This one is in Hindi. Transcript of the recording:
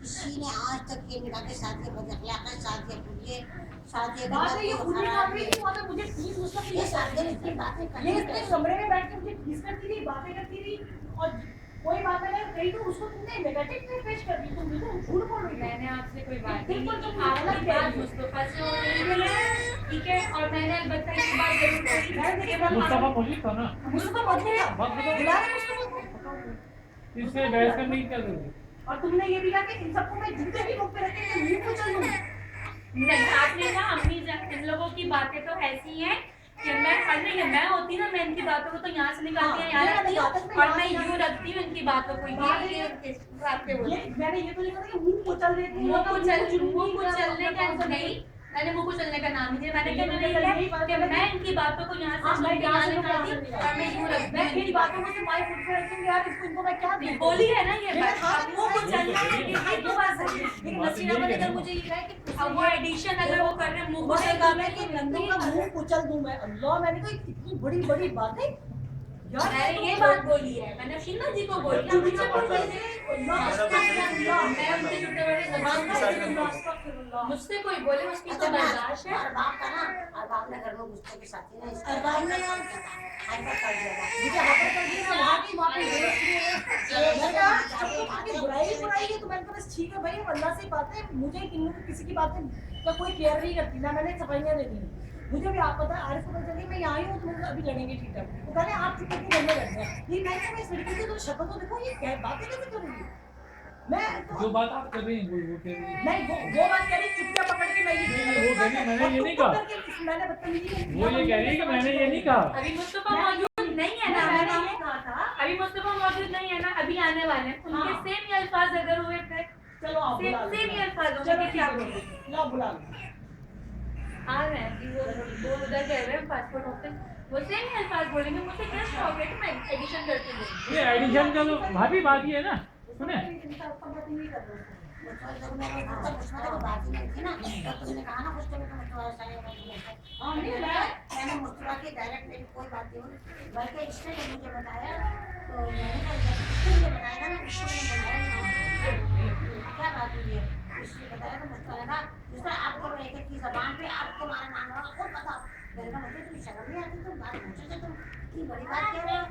किसी ने आज तक ये निकाल के शादी बदखलाक शादी पूछिए शादी बात है ये खुद ही काम रही थी, वहाँ पे मुझे फीस उसका ये शादी इतनी बातें ये इसके कमरे में बैठ के मुझे फीस करती रही, बातें करती रही, और कोई बात मैंने कही तो उसको तुमने नेगेटिव में पेश कर दी, तुम बिल्कुल झूठ बोल रही हो। मैंने आपसे कोई बात नहीं बिल्कुल की, तुम आपकी गलत कह बात रही हो। मुस्तफा से हो रही है, ठीक है, और मैंने अलबत्ता ये बात जरूर कही मुस्तफा मौजूद था ना, मुझको मौजूद था, बात बताओ। बुला रहे मुझको मौजूद। इससे बहस करने की क्या जरूरत? और तुमने ये भी कहा कि इन सबको मैं जूते भी मुंह पे रख के मुंह को चल दूं। नहीं, आपने ना अम्मी इन लोगों की बातें तो ऐसी हैं कि मैं होती ना, मैं इनकी बातों को तो यहाँ से निकालती हूँ, यहाँ रखती हूँ, और मैं यूँ रखती हूँ इनकी बातों को, ये आपके बोले। मैंने ये तो नहीं कहा कि मुंह को चल देती हूँ, मुंह को चलने का तो नहीं, मैंने मुंह को चलने का नाम नहीं दिया, मैंने क्या कि मैं इनकी बातों को यहाँ से सुन के यहाँ निकालती हूँ, और मैं यूँ रखती हूँ इनकी बातों को, माई फुट पे रखूंगी यार, इनको मैं क्या दूं? बोली है ना ये बात, मुंह को चलना है, ये तो बात सही है, लेकिन नसीरा मैंने कल मुझे ये कहा कि अब वो एडिशन अगर वो कर रहे हैं मुंह को चलना में कि नंदों का मुंह कुचल दूं मैं, अल्लाह मैंने कहा इतनी बड़ी बड़ी बातें यार, मैंने ये बात बोली है, मैंने शीना जी को बोली है, मुझे बोली है, मुझसे कोई बोले उसकी तो बर्दाश्त है। अरबाब का ना, अरबाब ने घर में गुस्से के साथ ही ना अरबाब ने हाइपर कर दिया मुझे हाइपर कर दिया, वहाँ की वहाँ पे बुराई है, तो मैंने कहा बस ठीक है भाई, अल्लाह से बात है, मुझे किसी की बातें का कोई केयर नहीं करती ना, मैंने सफाइयाँ दे दी। मुझे भी आप पता है, आरिफ को पता चली मैं यहाँ आई हूँ, तो अभी लड़ेंगे ठीक है, वो कहते हैं आप चुप करके लड़ने लग गए, ये कहते हैं इस लड़की की तो शक्ल तो देखो, ये क्या बातें कैसे कर रही है। मैं जो बात आप कर रही हैं वो कह रही है। नहीं, वो बात कह रही चुपचाप पकड़ के मैं नहीं, वो कह रही है, मैंने ये नहीं कहा। मैंने बदतमीजी वो ये कह रही है कि मैंने ये नहीं कहा। अभी मुस्तफा मौजूद नहीं है ना, मैंने ये कहा था, अभी मुस्तफा मौजूद नहीं है ना, अभी आने वाले हैं, उनके सेम ही अल्फाज अगर हुए थे, चलो आप बुला लो, सेम ही अल्फाज चलो होंगे, क्या ठीक बोले है, ला बुला लो। आ रहे हैं कि वो उधर कह रहे हैं पासपोर्ट ऑफिस, वो सेम ही अल्फाज बोलेंगे, मुझसे क्या शौक है कि मैं एडिशन करती हूँ। ये एडिशन का तो भाभी बात ही है ना, सुने बात ही नहीं थी ना, तो तुमने कहा ना मुझसे मैंने मुस्तफा की डायरेक्ट मेरी कोई बात नहीं हुई, बल्कि इसने जब मुझे बताया तो मैंने बताया ना, इसने बताया क्या बात हुई है, इसने बताया तो मुझको लगा जिस तरह आपको एक एक की जबान पे आप तुम्हारा नाम होगा खुद बताओ, मैंने कहा मुझे तुम शर्म नहीं आती, तुम बात मुझे से तुम इतनी बड़ी बात कह रहे हो,